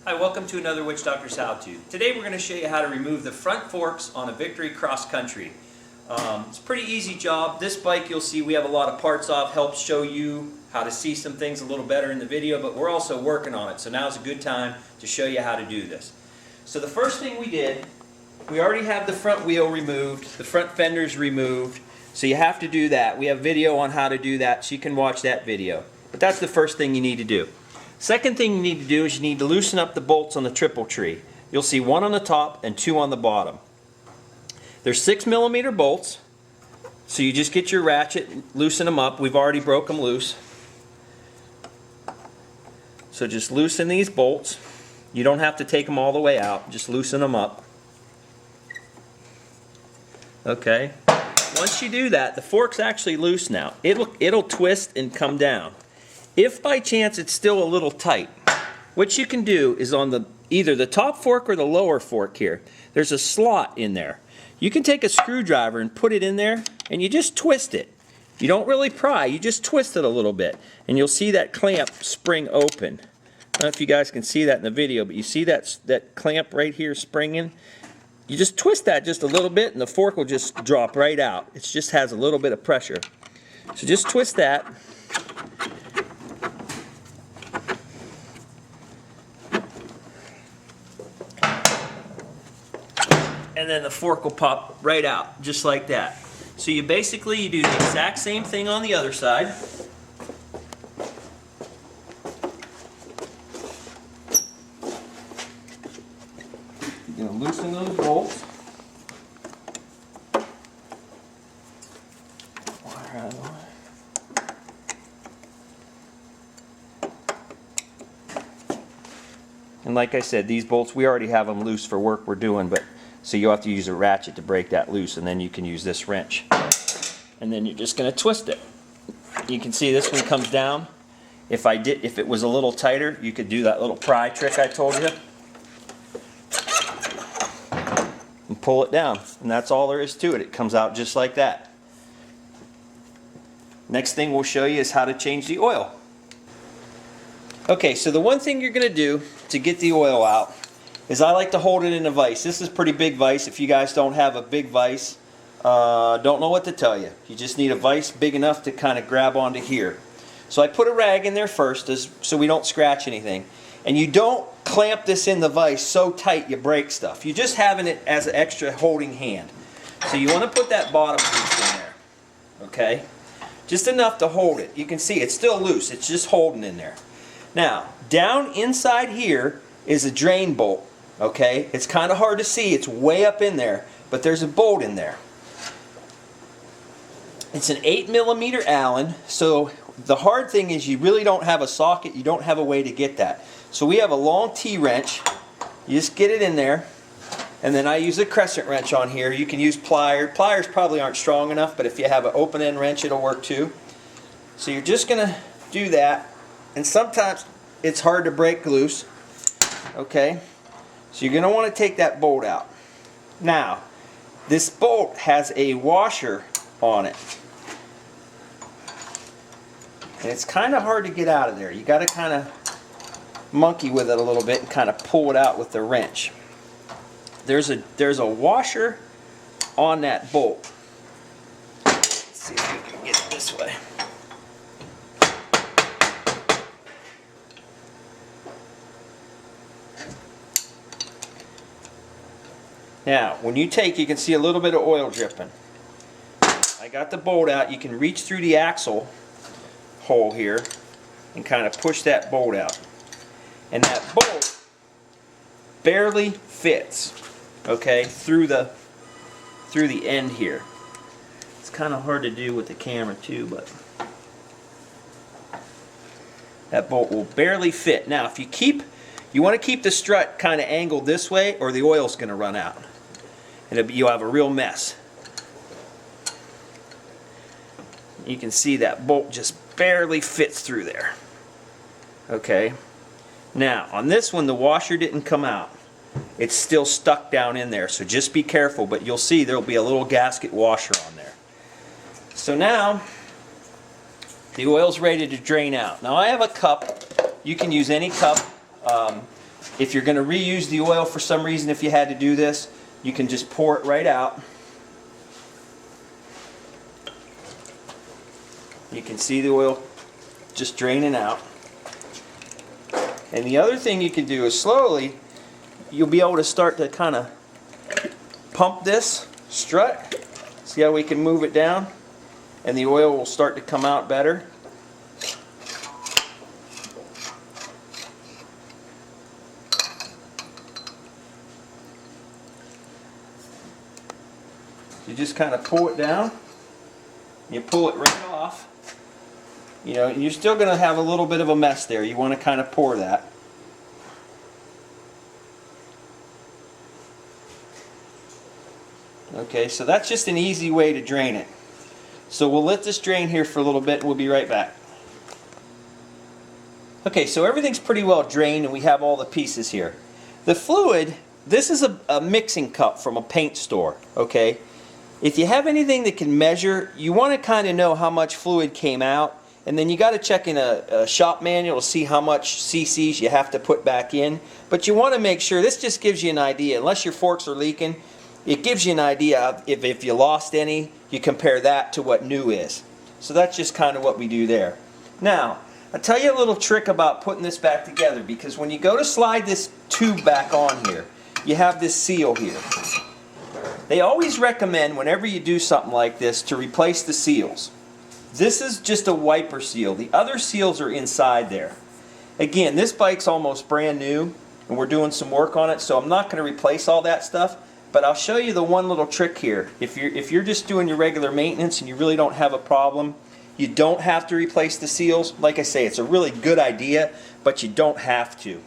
Hi, welcome to another Witch Doctors How To. Today we're going to show you how to remove the front forks on a Victory Cross Country. It's a pretty easy job. This bike, you'll see we have a lot of parts off, helps show you how to see some things a little better in the video, but we're also working on it, so now's a good time to show you how to do this. So the first thing we did, we already have the front wheel removed, the front fenders removed, so you have to do that. We have video on how to do that, so you can watch that video. But that's the first thing you need to do. Second thing you need to do is you need to loosen up the bolts on the triple tree. You'll see one on the top and two on the bottom. They're 6mm bolts, so you just get your ratchet, loosen them up. We've already broke them loose. So just loosen these bolts. You don't have to take them all the way out, just loosen them up. Okay. Once you do that, the fork's actually loose now. It'll twist and come down. If by chance it's still a little tight, what you can do is on either the top fork or the lower fork here, there's a slot in there. You can take a screwdriver and put it in there and you just twist it. You don't really pry, you just twist it a little bit and you'll see that clamp spring open. I don't know if you guys can see that in the video, but you see that clamp right here springing? You just twist that just a little bit and the fork will just drop right out. It just has a little bit of pressure. So just twist that. And then the fork will pop right out, just like that. So you do the exact same thing on the other side. You're going to loosen those bolts. And like I said, these bolts, we already have them loose for work we're doing, but so you'll have to use a ratchet to break that loose, and then you can use this wrench. And then you're just going to twist it. You can see this one comes down. If it was a little tighter, you could do that little pry trick I told you. And pull it down. And that's all there is to it. It comes out just like that. Next thing we'll show you is how to change the oil. Okay, so the one thing you're going to do to get the oil out is I like to hold it in a vise. This is a pretty big vise. If you guys don't have a big vise, don't know what to tell you. You just need a vise big enough to kind of grab onto here. So I put a rag in there first so we don't scratch anything. And you don't clamp this in the vise so tight you break stuff. You're just having it as an extra holding hand. So you want to put that bottom piece in there. Okay? Just enough to hold it. You can see it's still loose. It's just holding in there. Now, down inside here is a drain bolt. Okay, it's kind of hard to see, it's way up in there, but there's a bolt in there. It's an 8mm Allen, so the hard thing is you really don't have a socket, you don't have a way to get that. So we have a long T-wrench, you just get it in there, and then I use a crescent wrench on here. You can use pliers. Pliers probably aren't strong enough, but if you have an open end wrench it'll work too. So you're just going to do that, and sometimes it's hard to break loose. Okay. So you're going to want to take that bolt out. Now, this bolt has a washer on it. And it's kind of hard to get out of there. You got to kind of monkey with it a little bit and kind of pull it out with the wrench. There's a washer on that bolt. Let's see if we can get it this way. Now, when you can see a little bit of oil dripping. I got the bolt out. You can reach through the axle hole here and kind of push that bolt out. And that bolt barely fits, okay, through the end here. It's kind of hard to do with the camera too, but that bolt will barely fit. Now, if you want to keep the strut kind of angled this way, or the oil's going to run out. And you'll have a real mess. You can see that bolt just barely fits through there. Okay. Now, on this one, the washer didn't come out. It's still stuck down in there, so just be careful, but you'll see there'll be a little gasket washer on there. So now, the oil's ready to drain out. Now I have a cup. You can use any cup. If you're going to reuse the oil for some reason, if you had to do this, you can just pour it right out. You can see the oil just draining out. And the other thing you can do is slowly, you'll be able to start to kind of pump this strut. See how we can move it down? And the oil will start to come out better. You just kind of pull it down. You pull it right off. You know, you're still going to have a little bit of a mess there. You want to kind of pour that. Okay, so that's just an easy way to drain it. So we'll let this drain here for a little bit and we'll be right back. Okay, so everything's pretty well drained and we have all the pieces here. The fluid, this is a mixing cup from a paint store, okay? If you have anything that can measure, you want to kind of know how much fluid came out, and then you got to check in a shop manual to see how much cc's you have to put back in. But you want to make sure, this just gives you an idea, unless your forks are leaking, it gives you an idea of if you lost any, you compare that to what new is. So that's just kind of what we do there. Now, I'll tell you a little trick about putting this back together, because when you go to slide this tube back on here, you have this seal here. They always recommend, whenever you do something like this, to replace the seals. This is just a wiper seal. The other seals are inside there. Again, this bike's almost brand new, and we're doing some work on it, so I'm not going to replace all that stuff. But I'll show you the one little trick here. If you're just doing your regular maintenance and you really don't have a problem, you don't have to replace the seals. Like I say, it's a really good idea, but you don't have to.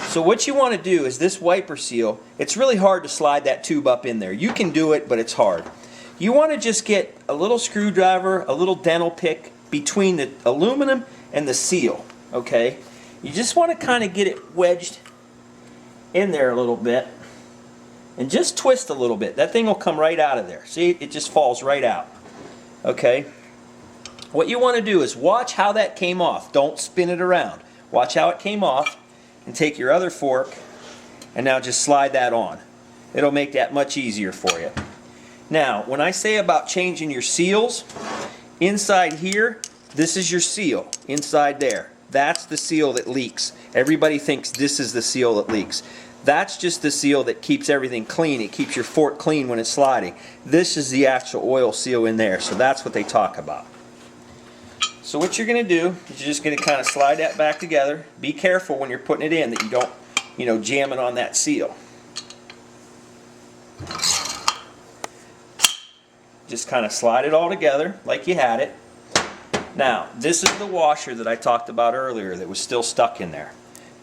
So what you want to do is this wiper seal, it's really hard to slide that tube up in there. You can do it, but it's hard. You want to just get a little screwdriver, a little dental pick between the aluminum and the seal, okay? You just want to kind of get it wedged in there a little bit and just twist a little bit. That thing will come right out of there. See, it just falls right out, okay? What you want to do is watch how that came off. Don't spin it around. Watch how it came off. And take your other fork and now just slide that on. It'll make that much easier for you. Now, when I say about changing your seals, inside here, this is your seal, inside there. That's the seal that leaks. Everybody thinks this is the seal that leaks. That's just the seal that keeps everything clean. It keeps your fork clean when it's sliding. This is the actual oil seal in there, so that's what they talk about. So what you're going to do is you're just going to kind of slide that back together. Be careful when you're putting it in that you don't, jam it on that seal. Just kind of slide it all together like you had it. Now, this is the washer that I talked about earlier that was still stuck in there.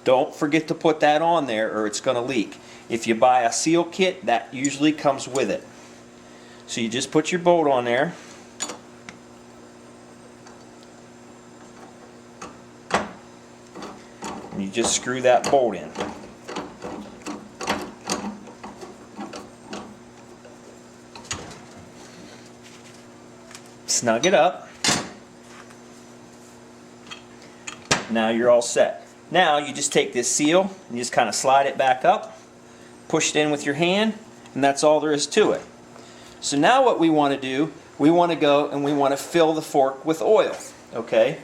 Don't forget to put that on there or it's going to leak. If you buy a seal kit, that usually comes with it. So you just put your bolt on there. And you just screw that bolt in. Snug it up. Now you're all set. Now you just take this seal and you just kind of slide it back up, push it in with your hand, and that's all there is to it. So now what we want to do, we want to go and we want to fill the fork with oil. Okay?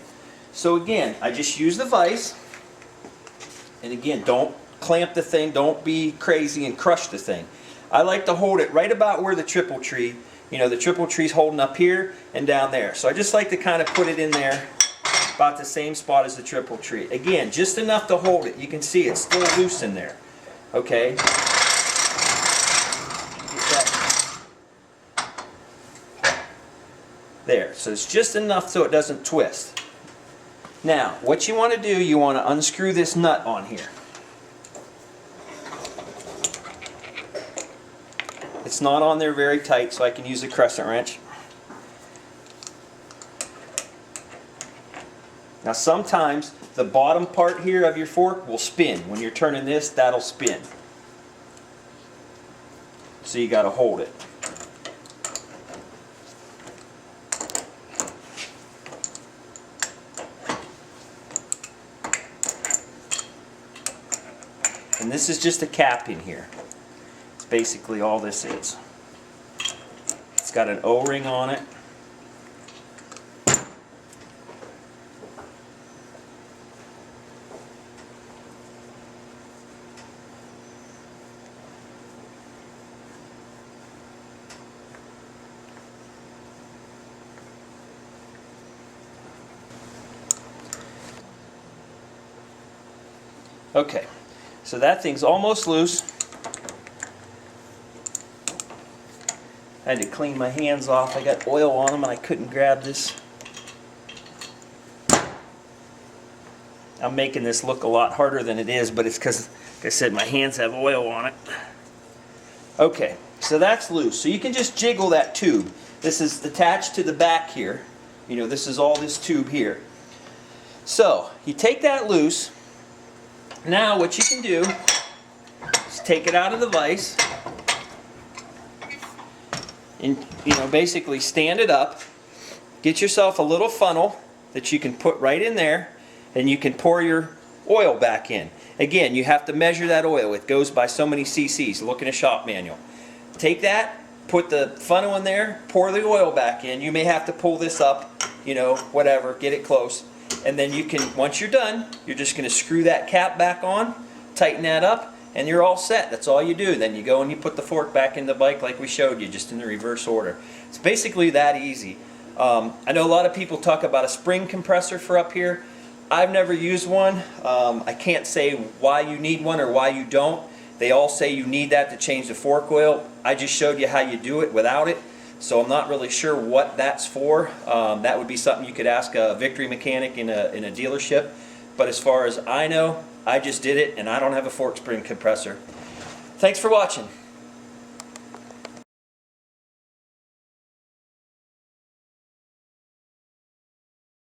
So again, I just use the vise. And again, don't clamp the thing, don't be crazy and crush the thing. I like to hold it right about where the triple tree, the triple tree's holding up here and down there. So I just like to kind of put it in there about the same spot as the triple tree. Again, just enough to hold it. You can see it's still loose in there. Okay? There. So it's just enough so it doesn't twist. Now, what you want to do, you want to unscrew this nut on here. It's not on there very tight, so I can use a crescent wrench. Now sometimes the bottom part here of your fork will spin. When you're turning this, that'll spin. So you got to hold it. this is just a cap in here. It's basically all this is. It's got an O-ring on it. Okay, so that thing's almost loose. I had to clean my hands off. I got oil on them and I couldn't grab this. I'm making this look a lot harder than it is, but it's because, like I said, my hands have oil on it. Okay, so that's loose. So you can just jiggle that tube. This is attached to the back here. You know, this is all this tube here. So you take that loose. Now what you can do is take it out of the vise and, you know, basically stand it up. Get yourself a little funnel that you can put right in there, and you can pour your oil back in. Again, you have to measure that oil. It goes by so many cc's. Look in a shop manual. Take that, put the funnel in there, pour the oil back in. You may have to pull this up, you know, whatever, get it close. And then you can, once you're done, you're just going to screw that cap back on, tighten that up, and you're all set. That's all you do. Then you go and you put the fork back in the bike like we showed you, just in the reverse order. It's basically that easy. I know a lot of people talk about a spring compressor for up here. I've never used one. I can't say why you need one or why you don't. They all say you need that to change the fork oil. I just showed you how you do it without it. So I'm not really sure what that's for. That would be something you could ask a Victory mechanic in a dealership. But as far as I know, I just did it, and I don't have a fork spring compressor. Thanks for watching.